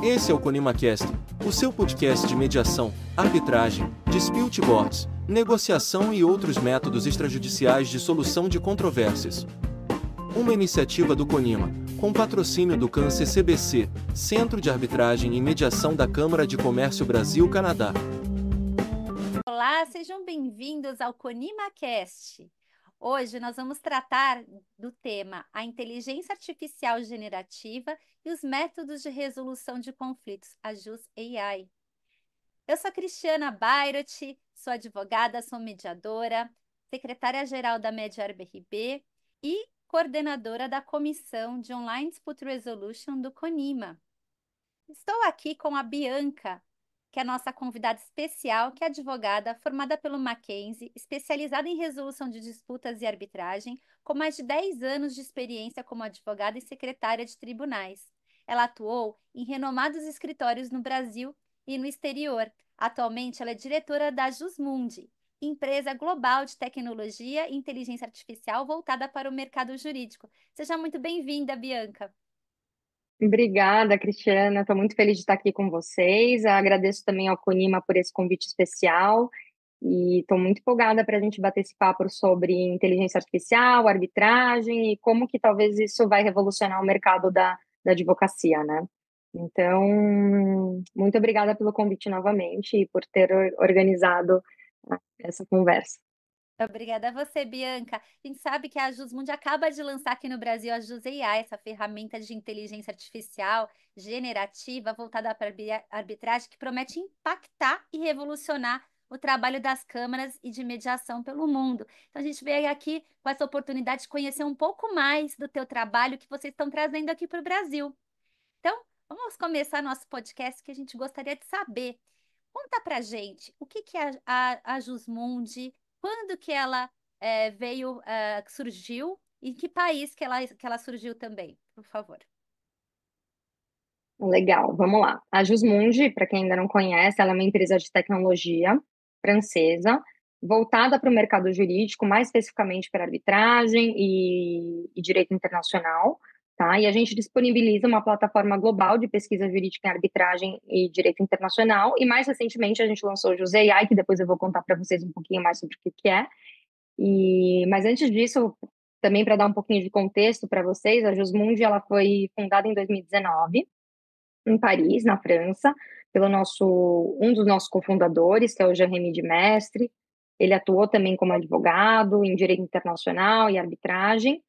Esse é o ConimaCast, o seu podcast de mediação, arbitragem, dispute boards, negociação e outros métodos extrajudiciais de solução de controvérsias. Uma iniciativa do Conima, com patrocínio do CAN-CCBC, Centro de Arbitragem e Mediação da Câmara de Comércio Brasil-Canadá. Olá, sejam bem-vindos ao ConimaCast. Hoje nós vamos tratar do tema a inteligência artificial generativa e os métodos de resolução de conflitos, a JUS AI. Eu sou a Cristiana Bairot, sou advogada, sou mediadora, secretária-geral da Mediar BRB e coordenadora da Comissão de Online Dispute Resolution do Conima. Estou aqui com a Bianca, que é a nossa convidada especial, que é advogada formada pelo Mackenzie, especializada em resolução de disputas e arbitragem, com mais de 10 anos de experiência como advogada e secretária de tribunais. Ela atuou em renomados escritórios no Brasil e no exterior. Atualmente, ela é diretora da Jusmundi, empresa global de tecnologia e inteligência artificial voltada para o mercado jurídico. Seja muito bem-vinda, Bianca. Obrigada, Cristiana. Estou muito feliz de estar aqui com vocês. Agradeço também ao Conima por esse convite especial e estou muito empolgada para a gente bater esse papo sobre inteligência artificial, arbitragem e como que talvez isso vai revolucionar o mercado da advocacia, né? Então, muito obrigada pelo convite novamente e por ter organizado essa conversa. Obrigada a você, Bianca. A gente sabe que a Jusmundi acaba de lançar aqui no Brasil a JUS AI, essa ferramenta de inteligência artificial generativa voltada para a arbitragem que promete impactar e revolucionar o trabalho das câmaras e de mediação pelo mundo. Então, a gente veio aqui com essa oportunidade de conhecer um pouco mais do teu trabalho que vocês estão trazendo aqui para o Brasil. Então, vamos começar nosso podcast que a gente gostaria de saber. Conta pra gente o que é a Jusmundi, quando que ela surgiu e em que país que ela surgiu também, por favor. Legal, vamos lá. A Jusmundi, para quem ainda não conhece, ela é uma empresa de tecnologia francesa, voltada para o mercado jurídico, mais especificamente para arbitragem e direito internacional, tá? E a gente disponibiliza uma plataforma global de pesquisa jurídica em arbitragem e direito internacional, e mais recentemente a gente lançou o JUS AI, que depois eu vou contar para vocês um pouquinho mais sobre o que é. Mas antes disso, também para dar um pouquinho de contexto para vocês, a Jusmundi ela foi fundada em 2019, em Paris, na França, pelo um dos nossos cofundadores, que é o Jean-Rémy de Mestre. Ele atuou também como advogado em direito internacional e arbitragem,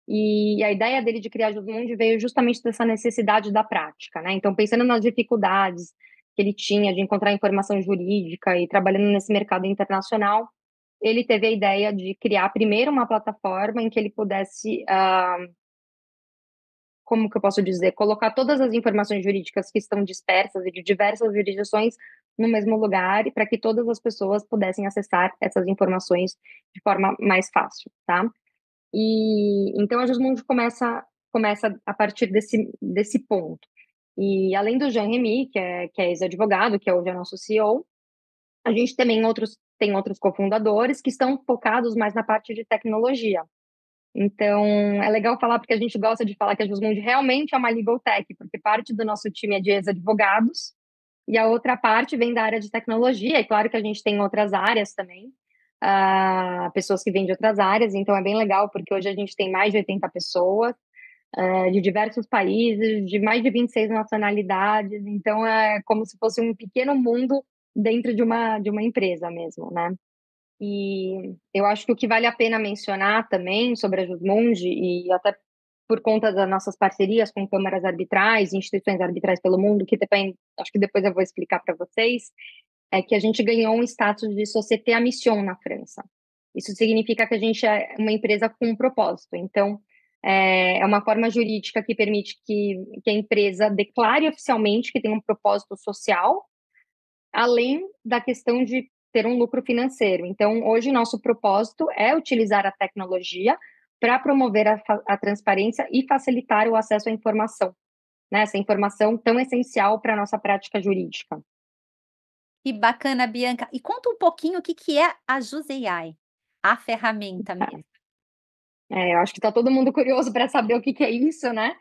e a ideia dele de criar a Jusmundi veio justamente dessa necessidade da prática, né? Então, pensando nas dificuldades que ele tinha de encontrar informação jurídica e trabalhando nesse mercado internacional, ele teve a ideia de criar primeiro uma plataforma em que ele pudesse como que eu posso dizer, colocar todas as informações jurídicas que estão dispersas e de diversas jurisdições no mesmo lugar, e para que todas as pessoas pudessem acessar essas informações de forma mais fácil, tá? E então a Jusmundi começa a partir desse ponto. E além do Jean-Rémy, que é ex-advogado, que é hoje nosso CEO, a gente também tem outros cofundadores que estão focados mais na parte de tecnologia. Então, é legal falar porque a gente gosta de falar que a Jusmundi realmente é uma legal tech, porque parte do nosso time é de ex-advogados e a outra parte vem da área de tecnologia. É claro que a gente tem outras áreas também, pessoas que vêm de outras áreas, então é bem legal porque hoje a gente tem mais de 80 pessoas de diversos países, de mais de 26 nacionalidades, então é como se fosse um pequeno mundo dentro de uma empresa mesmo, né? E eu acho que o que vale a pena mencionar também sobre a Jusmundi, e até por conta das nossas parcerias com câmaras arbitrais, instituições arbitrais pelo mundo, que depende, acho que depois eu vou explicar para vocês, é que a gente ganhou um status de Société à Mission na França. Isso significa que a gente é uma empresa com um propósito. Então, é uma forma jurídica que permite que a empresa declare oficialmente que tem um propósito social, além da questão de ter um lucro financeiro. Então, hoje, nosso propósito é utilizar a tecnologia para promover a transparência e facilitar o acesso à informação, né? Essa informação tão essencial para a nossa prática jurídica. Que bacana, Bianca. E conta um pouquinho o que é a JUS AI, a ferramenta mesmo. Eu acho que está todo mundo curioso para saber o que é isso, né?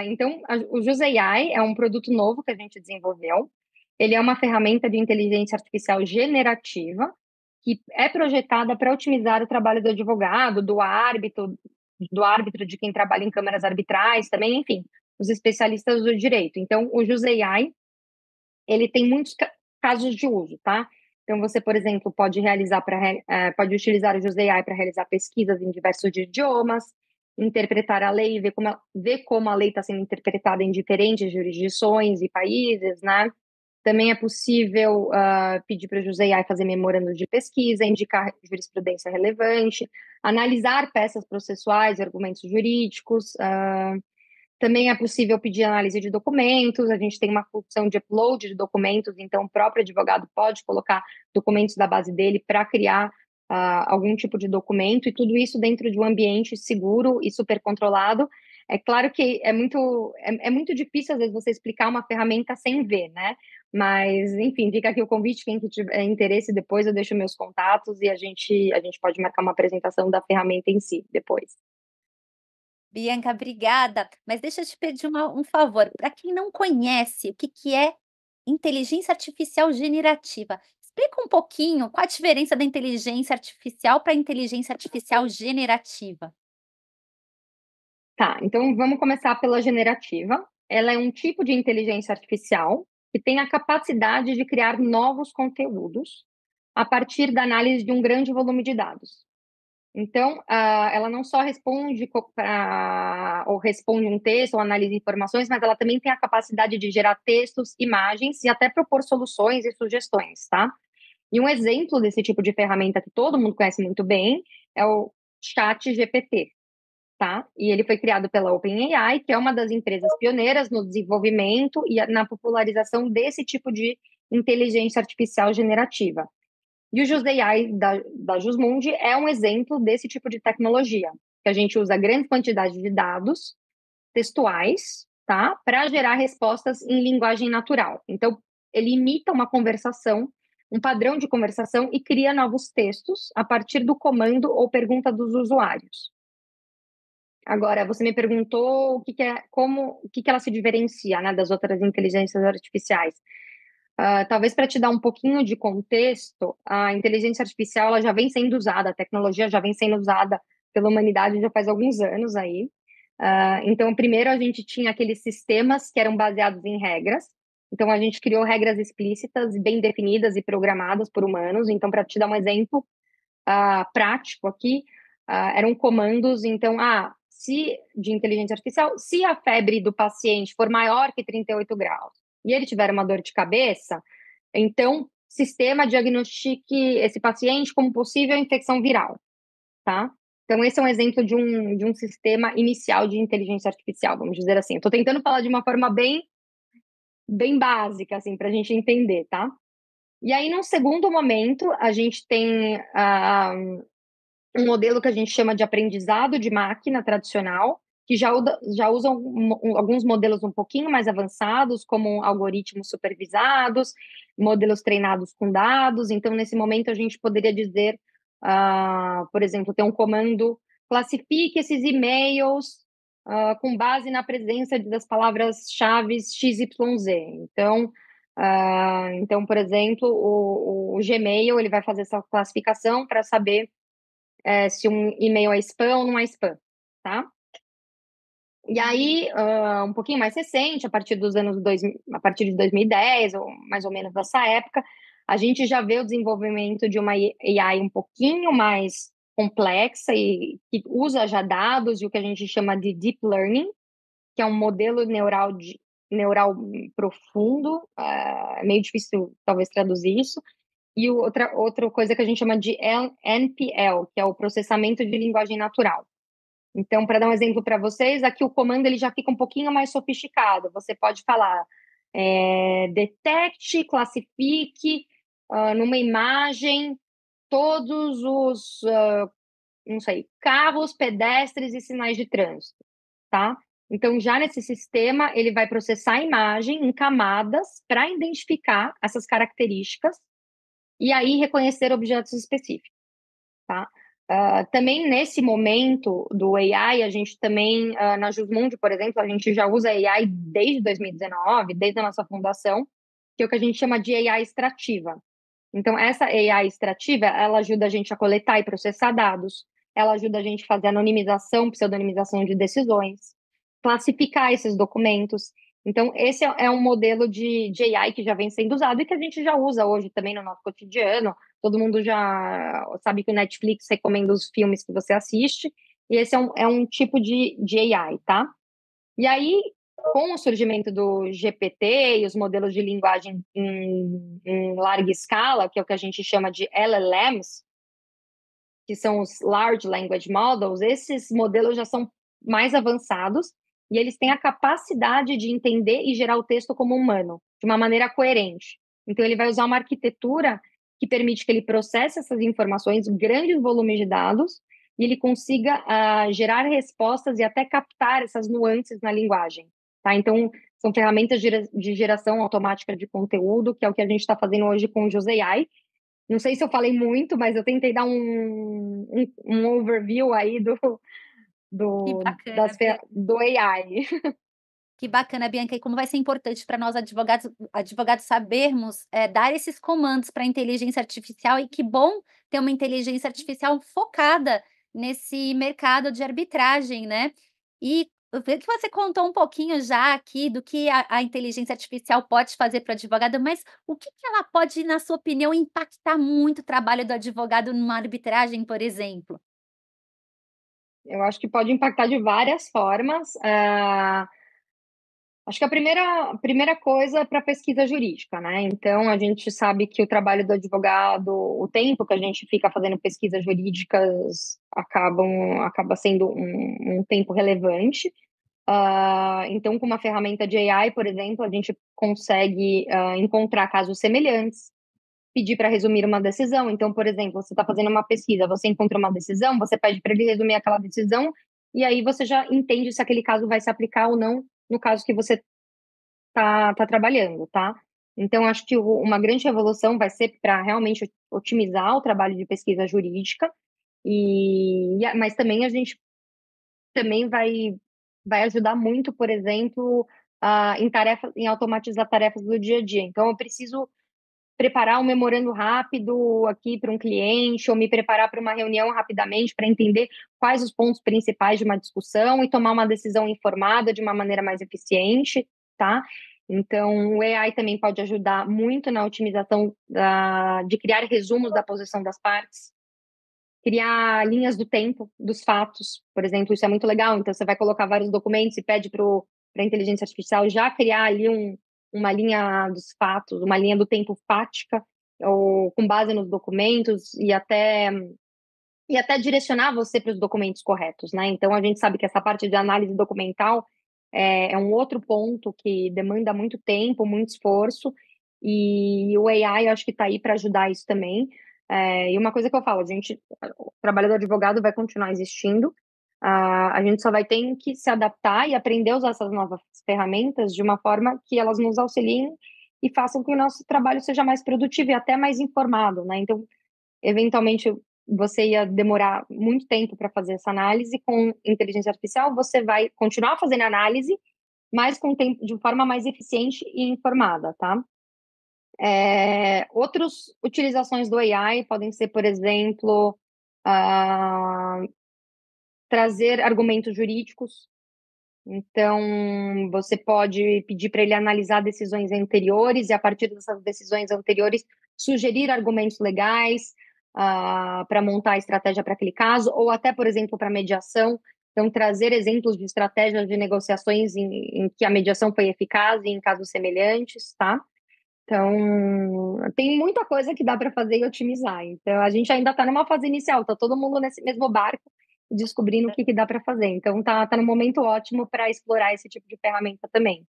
Então, o Jus AI é um produto novo que a gente desenvolveu. Ele é uma ferramenta de inteligência artificial generativa que é projetada para otimizar o trabalho do advogado, do árbitro, de quem trabalha em câmaras arbitrais também, enfim, os especialistas do direito. Então, o Jus AI, ele tem muitos casos de uso, tá? Então, você, por exemplo, pode pode utilizar o Jus AI para realizar pesquisas em diversos idiomas, interpretar a lei, ver como a lei está sendo interpretada em diferentes jurisdições e países, né? Também é possível pedir para o Jus AI fazer memorandos de pesquisa, indicar jurisprudência relevante, analisar peças processuais, argumentos jurídicos. Também é possível pedir análise de documentos, a gente tem uma função de upload de documentos, então o próprio advogado pode colocar documentos da base dele para criar algum tipo de documento, e tudo isso dentro de um ambiente seguro e super controlado. É claro que é muito difícil, às vezes, você explicar uma ferramenta sem ver, né? Mas, enfim, fica aqui o convite, quem que tiver interesse, depois eu deixo meus contatos e a gente pode marcar uma apresentação da ferramenta em si depois. Bianca, obrigada. Mas deixa eu te pedir um favor. Para quem não conhece o que é inteligência artificial generativa, explica um pouquinho qual a diferença da inteligência artificial para a inteligência artificial generativa. Tá, então vamos começar pela generativa. Ela é um tipo de inteligência artificial que tem a capacidade de criar novos conteúdos a partir da análise de um grande volume de dados. Então, ela não só responde ou responde um texto ou analisa informações, mas ela também tem a capacidade de gerar textos, imagens e até propor soluções e sugestões, tá? E um exemplo desse tipo de ferramenta que todo mundo conhece muito bem é o Chat GPT, tá? E ele foi criado pela OpenAI, que é uma das empresas pioneiras no desenvolvimento e na popularização desse tipo de inteligência artificial generativa. E o Jus AI da Jusmundi é um exemplo desse tipo de tecnologia, que a gente usa grande quantidade de dados textuais, tá? Para gerar respostas em linguagem natural. Então, ele imita uma conversação, um padrão de conversação e cria novos textos a partir do comando ou pergunta dos usuários. Agora, você me perguntou o que ela se diferencia, né, das outras inteligências artificiais. Talvez para te dar um pouquinho de contexto, a inteligência artificial ela já vem sendo usada, a tecnologia já vem sendo usada pela humanidade já faz alguns anos aí. Então, primeiro a gente tinha aqueles sistemas que eram baseados em regras. Então, a gente criou regras explícitas, bem definidas e programadas por humanos. Então, para te dar um exemplo prático aqui, eram comandos. Então, de inteligência artificial, se a febre do paciente for maior que 38 graus e ele tiver uma dor de cabeça, então, sistema diagnostique esse paciente como possível infecção viral, tá? Então, esse é um exemplo de um sistema inicial de inteligência artificial, vamos dizer assim. Estou tentando falar de uma forma bem, bem básica, assim, para a gente entender, tá? E aí, num segundo momento, a gente tem um modelo que a gente chama de aprendizado de máquina tradicional, que já usa alguns modelos um pouquinho mais avançados, como algoritmos supervisados, modelos treinados com dados. Então, nesse momento, a gente poderia dizer, por exemplo, ter um comando, classifique esses e-mails com base na presença das palavras-chave XYZ. Então, por exemplo, o Gmail ele vai fazer essa classificação para saber se um e-mail é spam ou não é spam, tá? E aí, um pouquinho mais recente, a partir de 2010, ou mais ou menos nessa época, a gente já vê o desenvolvimento de uma AI um pouquinho mais complexa e que usa já dados e o que a gente chama de deep learning, que é um modelo neural profundo, é meio difícil talvez traduzir isso, e outra coisa que a gente chama de NPL, que é o processamento de linguagem natural. Então, para dar um exemplo para vocês, aqui o comando ele já fica um pouquinho mais sofisticado. Você pode falar, detecte, classifique numa imagem todos os, não sei, carros, pedestres e sinais de trânsito, tá? Então, já nesse sistema, ele vai processar a imagem em camadas para identificar essas características e aí reconhecer objetos específicos, tá? Também nesse momento do AI, a gente também, na Jusmundi, por exemplo, a gente já usa AI desde 2019, desde a nossa fundação, que é o que a gente chama de AI extrativa. Então, essa AI extrativa, ela ajuda a gente a coletar e processar dados, ela ajuda a gente a fazer anonimização, pseudonimização de decisões, classificar esses documentos. Então, esse é um modelo de AI que já vem sendo usado e que a gente já usa hoje também no nosso cotidiano. Todo mundo já sabe que o Netflix recomenda os filmes que você assiste, e esse é um tipo de AI, tá? E aí, com o surgimento do GPT e os modelos de linguagem em larga escala, que é o que a gente chama de LLMs, que são os Large Language Models, esses modelos já são mais avançados e eles têm a capacidade de entender e gerar o texto como humano, de uma maneira coerente. Então, ele vai usar uma arquitetura que permite que ele processe essas informações, grandes volumes de dados, e ele consiga gerar respostas e até captar essas nuances na linguagem. Tá? Então, são ferramentas de geração automática de conteúdo, que é o que a gente está fazendo hoje com o Josei. Não sei se eu falei muito, mas eu tentei dar um overview aí Que bacana, do AI. que bacana, Bianca. E como vai ser importante para nós advogados sabermos dar esses comandos para a inteligência artificial, e que bom ter uma inteligência artificial focada nesse mercado de arbitragem, né? E eu vi que você contou um pouquinho já aqui do que a inteligência artificial pode fazer para o advogado, mas o que que ela pode, na sua opinião, impactar muito o trabalho do advogado numa arbitragem, por exemplo? Eu acho que pode impactar de várias formas. Acho que a primeira coisa é para pesquisa jurídica, né? Então, a gente sabe que o trabalho do advogado, o tempo que a gente fica fazendo pesquisas jurídicas acaba sendo um tempo relevante. Então, com uma ferramenta de AI, por exemplo, a gente consegue encontrar casos semelhantes, pedir para resumir uma decisão. Então, por exemplo, você está fazendo uma pesquisa, você encontra uma decisão, você pede para ele resumir aquela decisão, e aí você já entende se aquele caso vai se aplicar ou não no caso que você tá trabalhando, tá? Então, acho que uma grande revolução vai ser para realmente otimizar o trabalho de pesquisa jurídica, mas também a gente também vai ajudar muito, por exemplo, em automatizar tarefas do dia a dia. Então, eu preciso preparar um memorando rápido aqui para um cliente, ou me preparar para uma reunião rapidamente para entender quais os pontos principais de uma discussão e tomar uma decisão informada de uma maneira mais eficiente, tá? Então, o AI também pode ajudar muito na otimização de criar resumos da posição das partes, criar linhas do tempo dos fatos, por exemplo, isso é muito legal. Então, você vai colocar vários documentos e pede para a inteligência artificial já criar ali uma linha dos fatos, uma linha do tempo fática, ou com base nos documentos, e até direcionar você para os documentos corretos, né? Então, a gente sabe que essa parte de análise documental é um outro ponto que demanda muito tempo, muito esforço, e o AI eu acho que está aí para ajudar isso também. E uma coisa que eu falo, o trabalho do advogado vai continuar existindo, a gente só vai ter que se adaptar e aprender a usar essas novas ferramentas de uma forma que elas nos auxiliem e façam que o nosso trabalho seja mais produtivo e até mais informado, né? Então, eventualmente, você ia demorar muito tempo para fazer essa análise. Com inteligência artificial, você vai continuar fazendo análise, mas com tempo, de forma mais eficiente e informada, tá? Outras utilizações do AI podem ser, por exemplo, trazer argumentos jurídicos. Então, você pode pedir para ele analisar decisões anteriores e, a partir dessas decisões anteriores, sugerir argumentos legais para montar a estratégia para aquele caso, ou até, por exemplo, para mediação. Então, trazer exemplos de estratégias de negociações em que a mediação foi eficaz e em casos semelhantes, tá? Então, tem muita coisa que dá para fazer e otimizar. Então, a gente ainda está numa fase inicial, está todo mundo nesse mesmo barco, descobrindo o que dá para fazer. Então, tá no momento ótimo para explorar esse tipo de ferramenta também.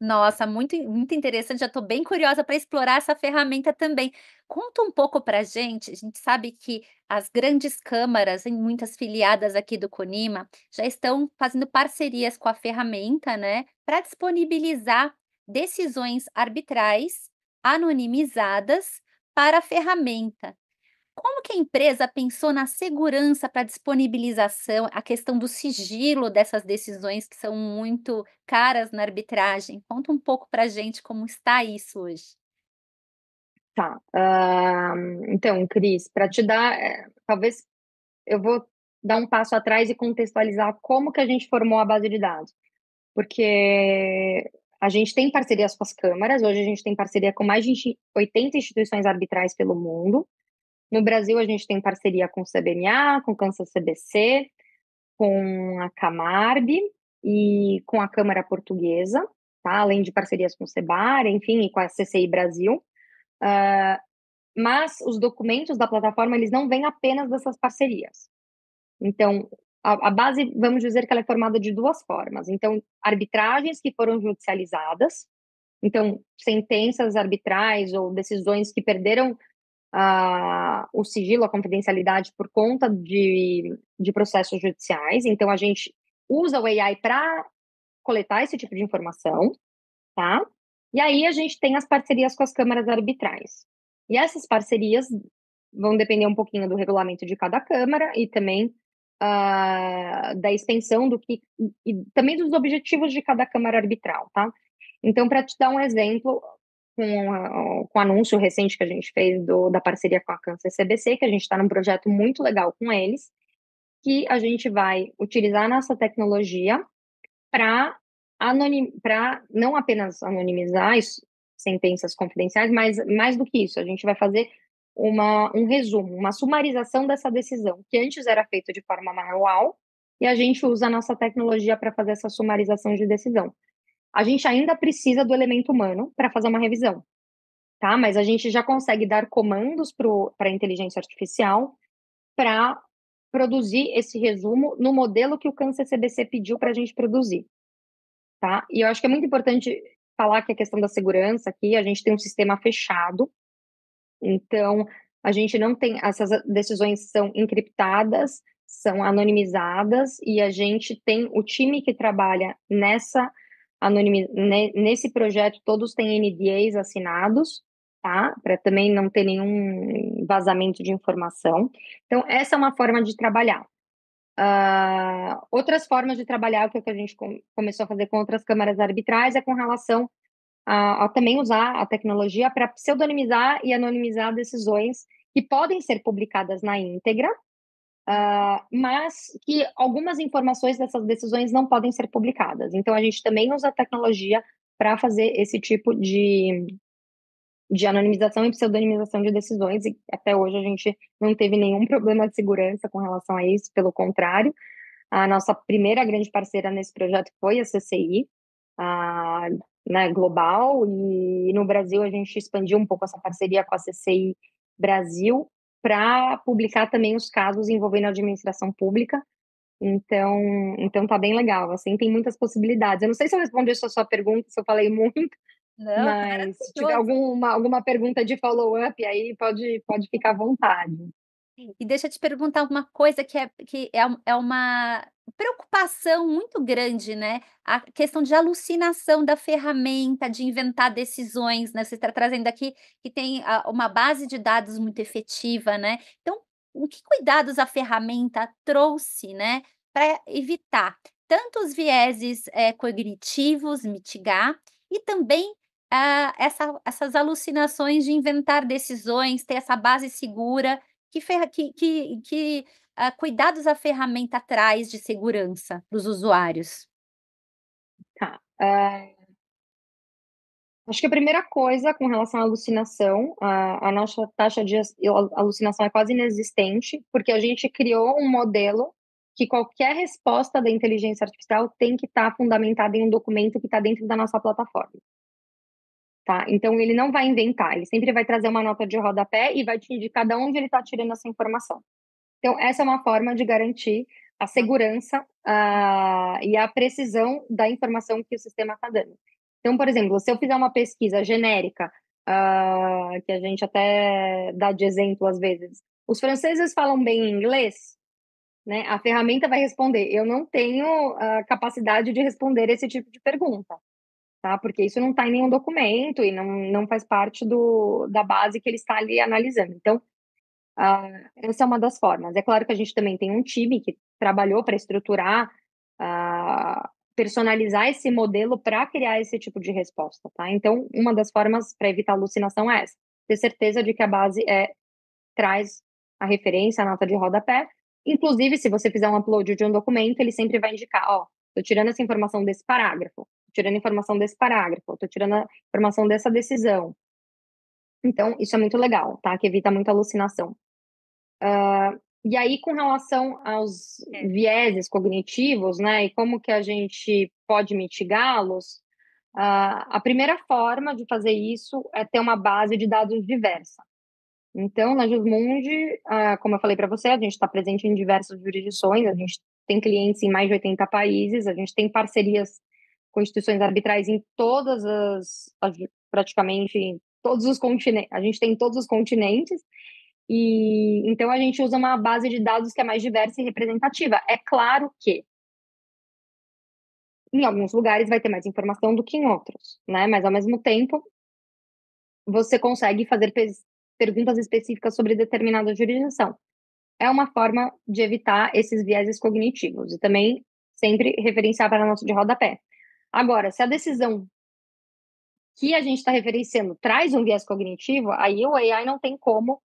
Nossa, muito interessante, já estou bem curiosa para explorar essa ferramenta também. Conta um pouco para a gente sabe que as grandes câmaras, em muitas filiadas aqui do Conima, já estão fazendo parcerias com a ferramenta, né, para disponibilizar decisões arbitrais anonimizadas para a ferramenta. como que a empresa pensou na segurança para disponibilização, a questão do sigilo dessas decisões que são muito caras na arbitragem? Conta um pouco para a gente como está isso hoje. Tá. Então, Cris, para te dar, talvez eu vou dar um passo atrás e contextualizar como que a gente formou a base de dados. Porque a gente tem parcerias com as câmaras, hoje a gente tem parceria com mais de 80 instituições arbitrais pelo mundo. No Brasil, a gente tem parceria com o CBMA, com o Kansas CBC, com a Camarb e com a Câmara Portuguesa, tá? Além de parcerias com o SEBAR, enfim, e com a CCI Brasil. Mas os documentos da plataforma, eles não vêm apenas dessas parcerias. Então, a base, vamos dizer que ela é formada de duas formas. Então, arbitragens que foram judicializadas, então, sentenças arbitrais ou decisões que perderam o sigilo, a confidencialidade por conta de processos judiciais. Então, a gente usa o AI para coletar esse tipo de informação, tá? E aí a gente tem as parcerias com as câmaras arbitrais. E essas parcerias vão depender um pouquinho do regulamento de cada câmara e também da extensão do que e também dos objetivos de cada câmara arbitral, tá? Então, para te dar um exemplo, com o anúncio recente que a gente fez da parceria com a Kansas CBC, que a gente está num projeto muito legal com eles, que a gente vai utilizar a nossa tecnologia para não apenas anonimizar sentenças confidenciais, mas mais do que isso, a gente vai fazer um resumo, uma sumarização dessa decisão, que antes era feito de forma manual, e a gente usa a nossa tecnologia para fazer essa sumarização de decisão. A gente ainda precisa do elemento humano para fazer uma revisão, tá? Mas a gente já consegue dar comandos para a inteligência artificial para produzir esse resumo no modelo que o Kansas CBC pediu para a gente produzir, tá? E eu acho que é muito importante falar que a questão da segurança aqui, a gente tem um sistema fechado, então a gente não tem, essas decisões são encriptadas, são anonimizadas, e a gente tem o time que trabalha nesse projeto, todos têm NDAs assinados, tá? Para também não ter nenhum vazamento de informação. Então, essa é uma forma de trabalhar. Outras formas de trabalhar, que é o que a gente começou a fazer com outras câmaras arbitrais, é com relação a também usar a tecnologia para pseudonimizar e anonimizar decisões que podem ser publicadas na íntegra, mas que algumas informações dessas decisões não podem ser publicadas. Então, a gente também usa a tecnologia para fazer esse tipo de anonimização e pseudonimização de decisões, e até hoje a gente não teve nenhum problema de segurança com relação a isso, pelo contrário. A nossa primeira grande parceira nesse projeto foi a CCI, né, global, e no Brasil a gente expandiu um pouco essa parceria com a CCI Brasil para publicar também os casos envolvendo a administração pública. Então tá bem legal, assim, tem muitas possibilidades. Eu não sei se eu respondi a sua pergunta, se eu falei muito, Não, tá mas se tiver maravilhoso. alguma pergunta de follow-up aí, pode ficar à vontade. E deixa eu te perguntar uma coisa que é uma preocupação muito grande, né, a questão de alucinação da ferramenta, de inventar decisões, né, você está trazendo aqui que tem uma base de dados muito efetiva, né, então, o que cuidados a ferramenta trouxe, né, para evitar tanto os vieses, cognitivos, mitigar, e também, essas alucinações de inventar decisões, ter essa base segura cuidados a ferramenta traz de segurança para os usuários? Tá. Acho que a primeira coisa com relação à alucinação, a nossa taxa de alucinação é quase inexistente, porque a gente criou um modelo que qualquer resposta da inteligência artificial tem que estar fundamentada em um documento que está dentro da nossa plataforma. Tá? Então, ele não vai inventar, ele sempre vai trazer uma nota de rodapé e vai te indicar de onde ele está tirando essa informação. Então, essa é uma forma de garantir a segurança e a precisão da informação que o sistema está dando. Então, por exemplo, se eu fizer uma pesquisa genérica, que a gente até dá de exemplo às vezes, os franceses falam bem inglês, né? A ferramenta vai responder. Eu não tenho capacidade de responder esse tipo de pergunta, tá? Porque isso não está em nenhum documento e não faz parte da base que ele está ali analisando. Então, Essa é uma das formas. É claro que a gente também tem um time que trabalhou para estruturar, personalizar esse modelo para criar esse tipo de resposta, tá? Então, uma das formas para evitar alucinação é essa. Ter certeza de que a base traz a referência, a nota de rodapé. Inclusive, se você fizer um upload de um documento, ele sempre vai indicar, ó, estou tirando essa informação desse parágrafo, estou tirando a informação desse parágrafo, estou tirando a informação dessa decisão. Então, isso é muito legal, tá? Que evita muita alucinação. E aí, com relação aos vieses cognitivos, né, e como que a gente pode mitigá-los, a primeira forma de fazer isso é ter uma base de dados diversa. Então, na Jusmundi, como eu falei para você, a gente está presente em diversas jurisdições, a gente tem clientes em mais de 80 países, a gente tem parcerias com instituições arbitrais em praticamente todos os continentes, a gente tem em todos os continentes, e então a gente usa uma base de dados que é mais diversa e representativa. É claro que em alguns lugares vai ter mais informação do que em outros, né? Mas ao mesmo tempo, você consegue fazer perguntas específicas sobre determinada jurisdição. É uma forma de evitar esses vieses cognitivos e também sempre referenciar para a nota de rodapé. Agora, se a decisão que a gente está referenciando traz um viés cognitivo, aí o AI não tem como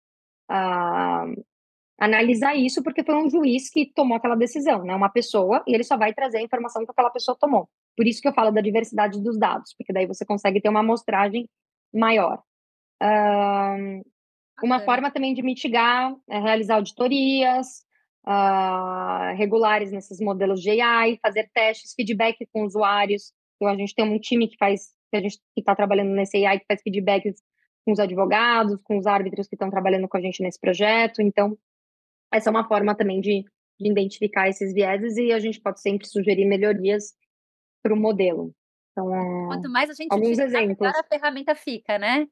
analisar isso, porque foi um juiz que tomou aquela decisão, né? Uma pessoa, e ele só vai trazer a informação que aquela pessoa tomou. Por isso que eu falo da diversidade dos dados, porque daí você consegue ter uma amostragem maior. Uma forma também de mitigar é realizar auditorias regulares nesses modelos de AI, fazer testes, feedback com usuários. Então, a gente tem um time que a gente está trabalhando nesse AI, que faz feedbacks com os advogados, com os árbitros que estão trabalhando com a gente nesse projeto. Então, essa é uma forma também de identificar esses vieses e a gente pode sempre sugerir melhorias para o modelo. Então, Quanto mais a gente alguns utilizar, melhor exemplos. a ferramenta fica, né?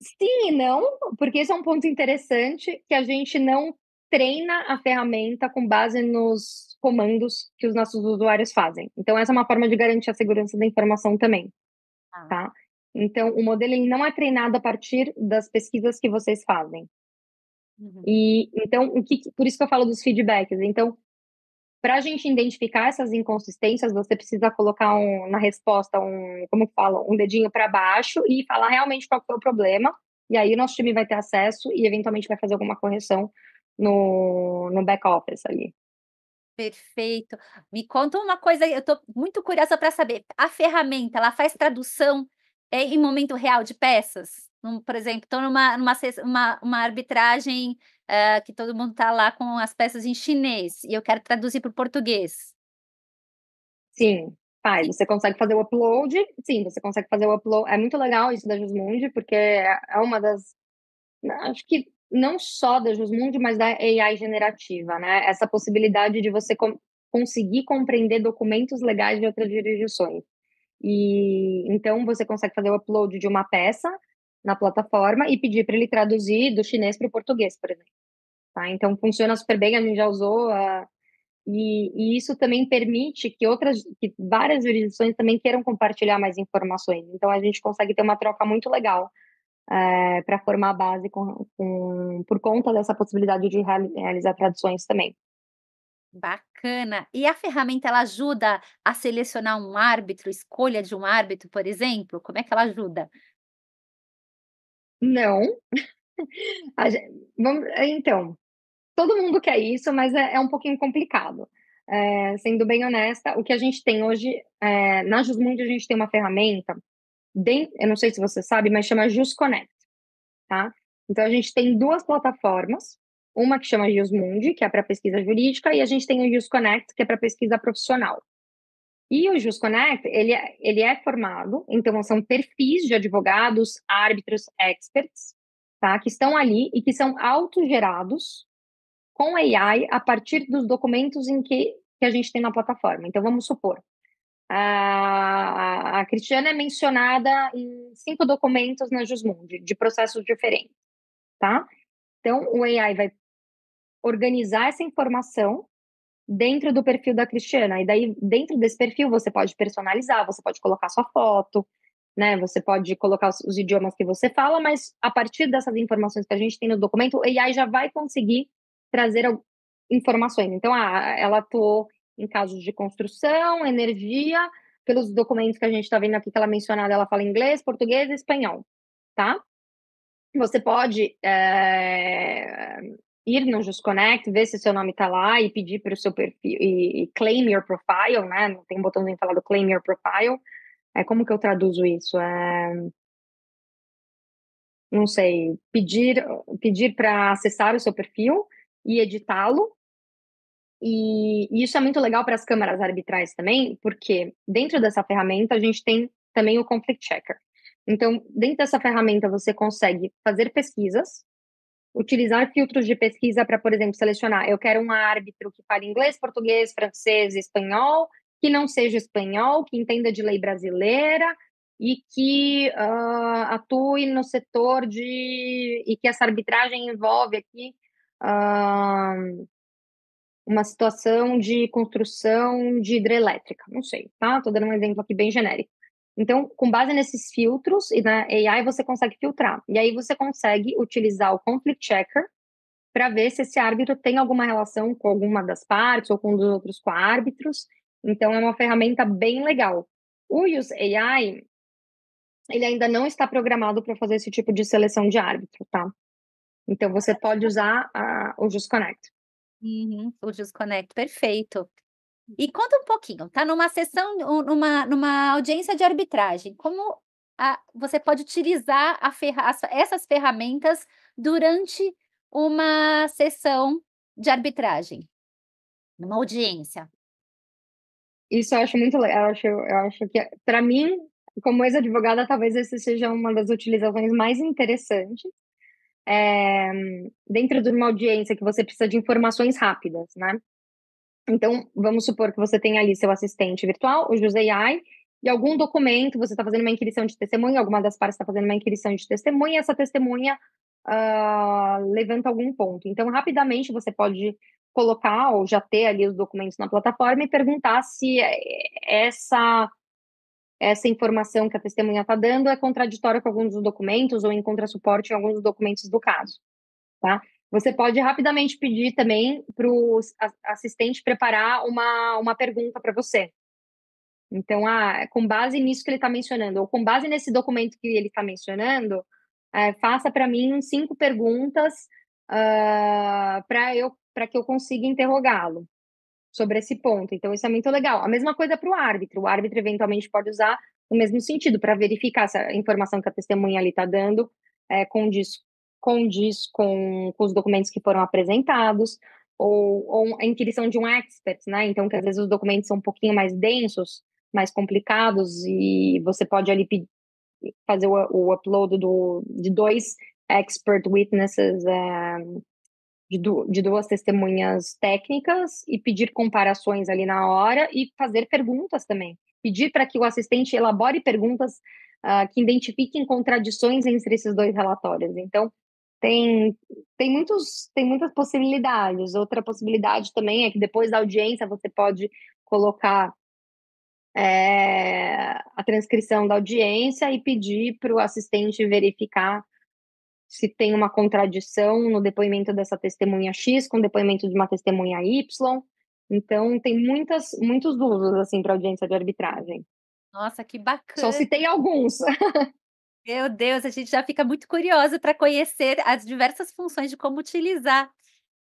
Sim e não, porque esse é um ponto interessante que a gente não treina a ferramenta com base nos comandos que os nossos usuários fazem. Então, essa é uma forma de garantir a segurança da informação também, tá? Então, o modelo ele não é treinado a partir das pesquisas que vocês fazem. E então, por isso que eu falo dos feedbacks. Então, para a gente identificar essas inconsistências, você precisa colocar na resposta como que fala, um dedinho para baixo e falar realmente qual foi o problema. E aí o nosso time vai ter acesso e eventualmente vai fazer alguma correção no back office ali. Perfeito. Me conta uma coisa, eu estou muito curiosa para saber, a ferramenta, ela faz tradução, em momento real de peças? Por exemplo, estou numa arbitragem, que todo mundo está lá com as peças em chinês e eu quero traduzir para o português. Sim, faz. Sim. Você consegue fazer o upload. Sim, você consegue fazer o upload. É muito legal isso da Jusmundi, porque é uma das. Acho que não só da Jusmundi, mas da AI generativa, né? Essa possibilidade de você conseguir compreender documentos legais de outras jurisdições. E então você consegue fazer o upload de uma peça na plataforma e pedir para ele traduzir do chinês para o português, por exemplo. Tá? Então funciona super bem, a gente já usou. E isso também permite que várias jurisdições também queiram compartilhar mais informações. Então a gente consegue ter uma troca muito legal para formar a base por conta dessa possibilidade de realizar traduções também. Bacana. E a ferramenta ela ajuda a selecionar um árbitro, escolha de um árbitro, por exemplo? Como é que ela ajuda? Não, então, todo mundo quer isso, mas é um pouquinho complicado. Sendo bem honesta, o que a gente tem hoje, na Jusmundi a gente tem uma ferramenta, eu não sei se você sabe, mas chama JusConnect, tá? Então a gente tem duas plataformas, uma que chama Jusmundi, que é para pesquisa jurídica, e a gente tem o JusConnect, que é para pesquisa profissional. E o JusConnect, ele é formado, então são perfis de advogados, árbitros, experts, tá? Que estão ali e que são autogerados com AI a partir dos documentos que a gente tem na plataforma. Então, vamos supor, a Cristiana é mencionada em 5 documentos na Jusmundi, de processos diferentes, tá? Então, o AI vai organizar essa informação dentro do perfil da Cristiana. E daí, dentro desse perfil, você pode personalizar, você pode colocar sua foto, né? Você pode colocar os idiomas que você fala, mas a partir dessas informações que a gente tem no documento, o AI já vai conseguir trazer informações. Então, ela atuou em casos de construção, energia, pelos documentos que a gente está vendo aqui que ela mencionada, ela fala inglês, português e espanhol, tá? Você pode ir no JustConnect, ver se seu nome está lá e pedir para o seu perfil, e claim your profile, né? Tem um botãozinho falado claim your profile. Como que eu traduzo isso? Não sei, pedir para acessar o seu perfil e editá-lo. E isso é muito legal para as câmaras arbitrais também, porque dentro dessa ferramenta a gente tem também o Conflict Checker. Então, dentro dessa ferramenta você consegue fazer pesquisas, utilizar filtros de pesquisa para, por exemplo, selecionar, eu quero um árbitro que fale inglês, português, francês, espanhol, que não seja espanhol, que entenda de lei brasileira e que atue no setor e que essa arbitragem envolve aqui uma situação de construção de hidrelétrica, não sei, tá? Estou dando um exemplo aqui bem genérico. Então, com base nesses filtros e na AI, você consegue filtrar. E aí você consegue utilizar o Conflict Checker para ver se esse árbitro tem alguma relação com alguma das partes ou com um dos outros coárbitros. Então, é uma ferramenta bem legal. O Use AI, ele ainda não está programado para fazer esse tipo de seleção de árbitro, tá? Então, você pode usar o JustConnect. O JustConnect, perfeito. E conta um pouquinho, tá numa sessão, numa audiência de arbitragem, como você pode utilizar essas ferramentas durante uma sessão de arbitragem, numa audiência? Isso eu acho muito legal. Eu acho que, para mim, como ex-advogada, talvez essa seja uma das utilizações mais interessantes. Dentro de uma audiência que você precisa de informações rápidas, né? Então, vamos supor que você tem ali seu assistente virtual, o JustAI, e algum documento, você está fazendo uma inquirição de testemunha, alguma das partes está fazendo uma inquirição de testemunha, e essa testemunha levanta algum ponto. Então, rapidamente, você pode colocar ou já ter ali os documentos na plataforma e perguntar se essa informação que a testemunha está dando é contraditória com alguns dos documentos ou encontra suporte em alguns dos documentos do caso, tá? Você pode rapidamente pedir também para o assistente preparar uma pergunta para você. Então, com base nisso que ele está mencionando, ou com base nesse documento que ele está mencionando, faça para mim 5 perguntas para que eu consiga interrogá-lo sobre esse ponto. Então, isso é muito legal. A mesma coisa para o árbitro. O árbitro, eventualmente, pode usar no mesmo sentido, para verificar se a informação que a testemunha ali está dando condiz com os documentos que foram apresentados, ou a inquirição de um expert, né? Então, que às vezes os documentos são um pouquinho mais densos, mais complicados, e você pode ali fazer o upload de 2 expert witnesses, de 2 testemunhas técnicas e pedir comparações ali na hora e fazer perguntas também. Pedir para que o assistente elabore perguntas que identifiquem contradições entre esses 2 relatórios. Então, tem muitas possibilidades. Outra possibilidade também é que depois da audiência você pode colocar a transcrição da audiência e pedir para o assistente verificar se tem uma contradição no depoimento dessa testemunha X com o depoimento de uma testemunha Y. Então, tem muitos usos assim, para audiência de arbitragem. Nossa, que Só bacana! citei alguns. Meu Deus, a gente já fica muito curiosa para conhecer as diversas funções de como utilizar.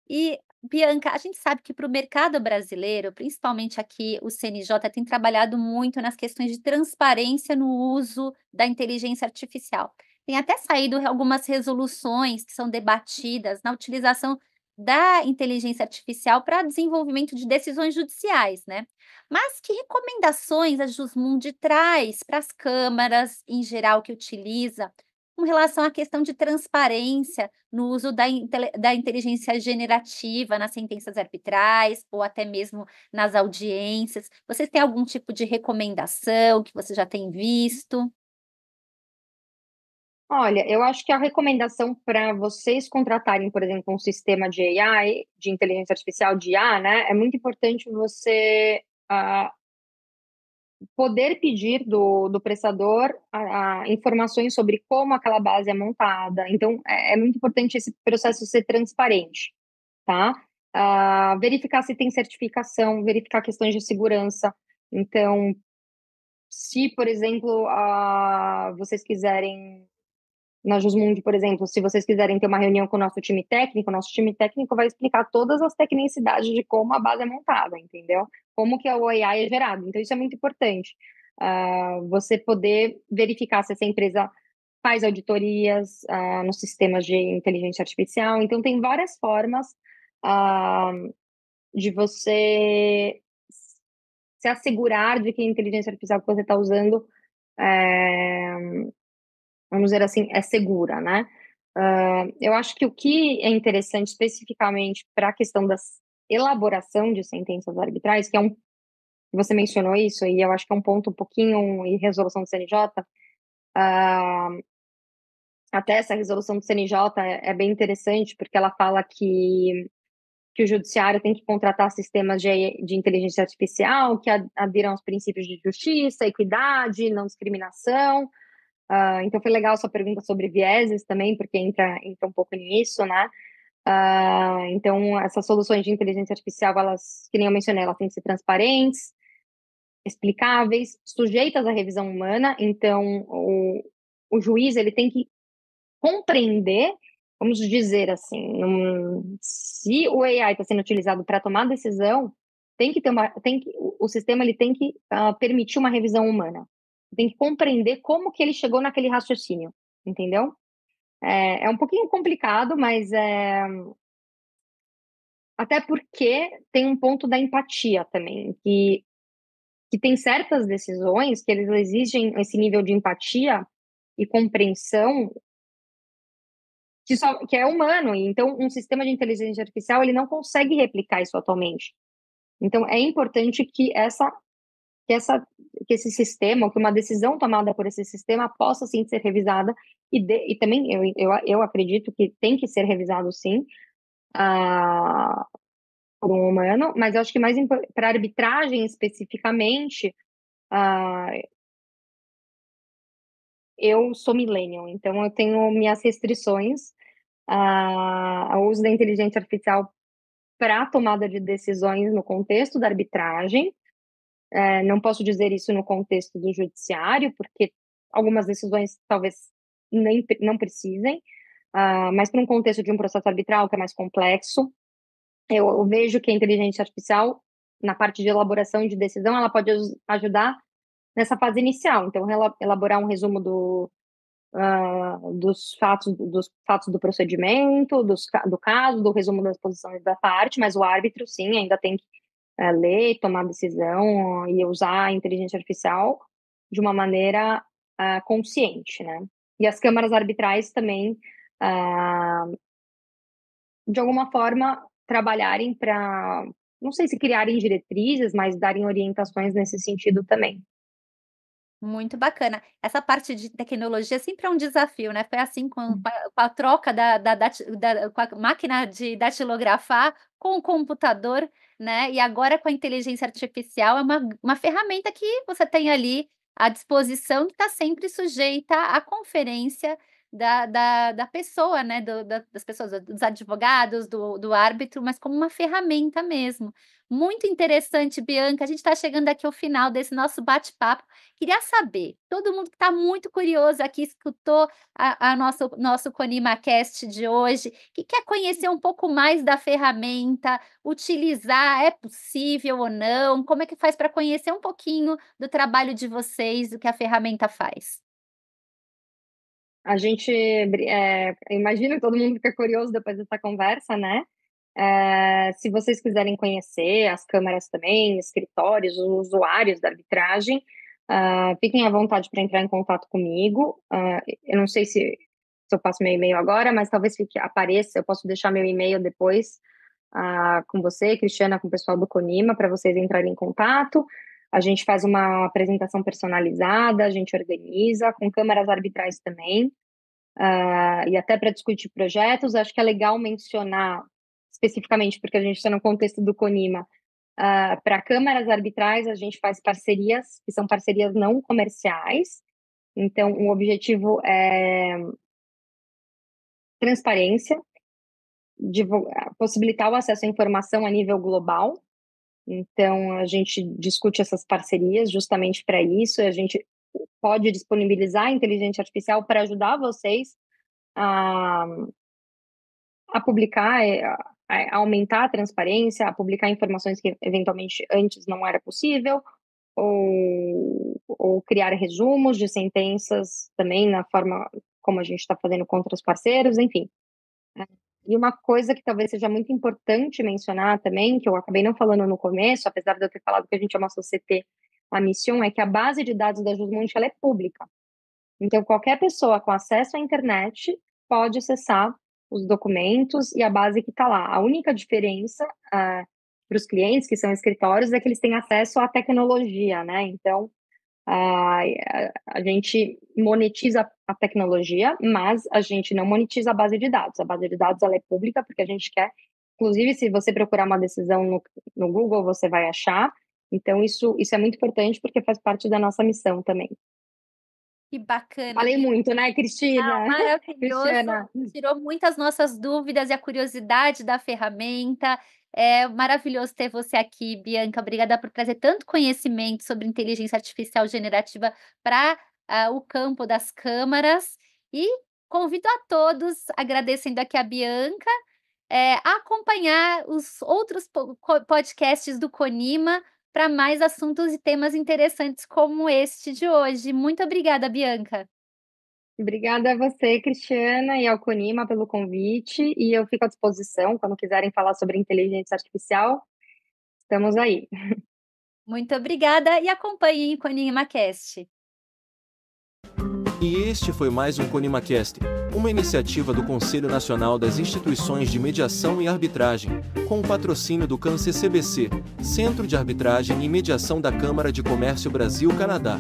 E, Bianca, a gente sabe que para o mercado brasileiro, principalmente aqui, o CNJ tem trabalhado muito nas questões de transparência no uso da inteligência artificial. Tem até saído algumas resoluções que são debatidas na utilização da inteligência artificial para desenvolvimento de decisões judiciais, né? Mas que recomendações a Jusmundi traz para as câmaras, em geral, que utiliza, com relação à questão de transparência no uso da inteligência generativa nas sentenças arbitrais ou até mesmo nas audiências? Vocês têm algum tipo de recomendação que você já tem visto? Olha, eu acho que a recomendação para vocês contratarem, por exemplo, um sistema de AI, de inteligência artificial de IA, né, é muito importante você poder pedir do prestador a informações sobre como aquela base é montada. Então, é muito importante esse processo ser transparente, tá? Verificar se tem certificação, verificar questões de segurança. Então, se, por exemplo, vocês quiserem, na Jusmundi, por exemplo, se vocês quiserem ter uma reunião com o nosso time técnico vai explicar todas as tecnicidades de como a base é montada, entendeu? Como que o AI é gerado. Então, isso é muito importante. Você poder verificar se essa empresa faz auditorias nos sistemas de inteligência artificial. Então, tem várias formas de você se assegurar de que a inteligência artificial que você está usando vamos dizer assim, é segura, né? Eu acho que o que é interessante especificamente para a questão da elaboração de sentenças arbitrais, que é você mencionou isso, e eu acho que é um ponto um pouquinho em resolução do CNJ, até essa resolução do CNJ é bem interessante, porque ela fala que o judiciário tem que contratar sistemas de inteligência artificial que adiram aos princípios de justiça, equidade, não discriminação. Então foi legal sua pergunta sobre vieses também, porque entra um pouco nisso, né? Então, essas soluções de inteligência artificial, elas, que nem eu mencionei, elas têm que ser transparentes, explicáveis, sujeitas à revisão humana. Então, o juiz ele tem que compreender, vamos dizer assim, se o AI está sendo utilizado para tomar decisão, o sistema ele tem que permitir uma revisão humana. Tem que compreender como que ele chegou naquele raciocínio, entendeu? É um pouquinho complicado, mas até porque tem um ponto da empatia também, que tem certas decisões que eles exigem esse nível de empatia e compreensão que é humano. Então, um sistema de inteligência artificial ele não consegue replicar isso atualmente. Então, é importante que esse sistema, que uma decisão tomada por esse sistema possa sim ser revisada e também eu acredito que tem que ser revisado sim por um humano, mas eu acho que mais para arbitragem especificamente, eu sou millennial, então eu tenho minhas restrições ao uso da inteligência artificial para a tomada de decisões no contexto da arbitragem. Não posso dizer isso no contexto do judiciário, porque algumas decisões talvez não precisem, mas para um contexto de um processo arbitral que é mais complexo, eu vejo que a inteligência artificial, na parte de elaboração de decisão, ela pode ajudar nessa fase inicial. Então, elaborar um resumo dos fatos do procedimento, do caso, do resumo das posições da parte, mas o árbitro, sim, ainda tem que ler, tomar decisão e usar a inteligência artificial de uma maneira consciente, né? E as câmaras arbitrais também, de alguma forma, trabalharem para, não sei se criarem diretrizes, mas darem orientações nesse sentido também. Muito bacana. Essa parte de tecnologia sempre é um desafio, né? Foi assim com a troca com a máquina de datilografar com o computador, né? E agora com a inteligência artificial é uma ferramenta que você tem ali à disposição que está sempre sujeita à conferência da pessoa, né? Das pessoas, dos advogados, do árbitro, mas como uma ferramenta mesmo. Muito interessante, Bianca. A gente está chegando aqui ao final desse nosso bate-papo. Queria saber, todo mundo que está muito curioso aqui, escutou a nosso ConimaCast de hoje, que quer conhecer um pouco mais da ferramenta, utilizar, é possível ou não? Como é que faz para conhecer um pouquinho do trabalho de vocês, do que a ferramenta faz? A gente, imagino que todo mundo fica curioso depois dessa conversa, né? Se vocês quiserem conhecer as câmaras também, escritórios, os usuários da arbitragem, fiquem à vontade para entrar em contato comigo. Eu não sei se eu passo meu e-mail agora, mas talvez apareça, eu posso deixar meu e-mail depois com você, Cristiana, com o pessoal do Conima, para vocês entrarem em contato. A gente faz uma apresentação personalizada, a gente organiza, com câmaras arbitrais também, e até para discutir projetos. Acho que é legal mencionar especificamente, porque a gente está no contexto do Conima, Para câmaras arbitrais, a gente faz parcerias, que são parcerias não comerciais. Então, o objetivo é transparência, possibilitar o acesso à informação a nível global. Então, a gente discute essas parcerias justamente para isso. A gente pode disponibilizar a inteligência artificial para ajudar vocês a publicar, a aumentar a transparência, a publicar informações que eventualmente antes não era possível, ou criar resumos de sentenças também na forma como a gente está fazendo contra os parceiros, enfim. E uma coisa que talvez seja muito importante mencionar também, que eu acabei não falando no começo, apesar de eu ter falado que a gente é uma société, a mission, é que a base de dados da Jusmundi ela é pública. Então, qualquer pessoa com acesso à internet pode acessar os documentos e a base que está lá. A única diferença para os clientes, que são escritórios, é que eles têm acesso à tecnologia, né? Então, a gente monetiza a tecnologia, mas a gente não monetiza a base de dados. A base de dados ela é pública porque a gente quer, inclusive, se você procurar uma decisão no Google, você vai achar. Então, isso é muito importante porque faz parte da nossa missão também. Que bacana. Falei muito, né, Cristina? Maravilhoso. Cristiana. Tirou muitas nossas dúvidas e a curiosidade da ferramenta. É maravilhoso ter você aqui, Bianca. Obrigada por trazer tanto conhecimento sobre inteligência artificial generativa para o campo das câmaras. E convido a todos, agradecendo aqui a Bianca, a acompanhar os outros podcasts do Conima para mais assuntos e temas interessantes como este de hoje. Muito obrigada, Bianca. Obrigada a você, Cristiana, e ao Conima pelo convite. E eu fico à disposição quando quiserem falar sobre inteligência artificial. Estamos aí. Muito obrigada e acompanhem o ConimaCast. E este foi mais um ConimaCast, uma iniciativa do Conselho Nacional das Instituições de Mediação e Arbitragem, com o patrocínio do CAN-CCBC, Centro de Arbitragem e Mediação da Câmara de Comércio Brasil-Canadá.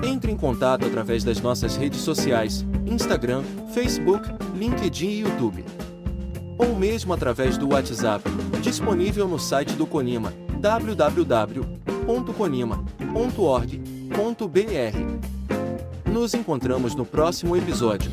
Entre em contato através das nossas redes sociais, Instagram, Facebook, LinkedIn e YouTube. Ou mesmo através do WhatsApp, disponível no site do Conima, www.conima.org.br. Nos encontramos no próximo episódio.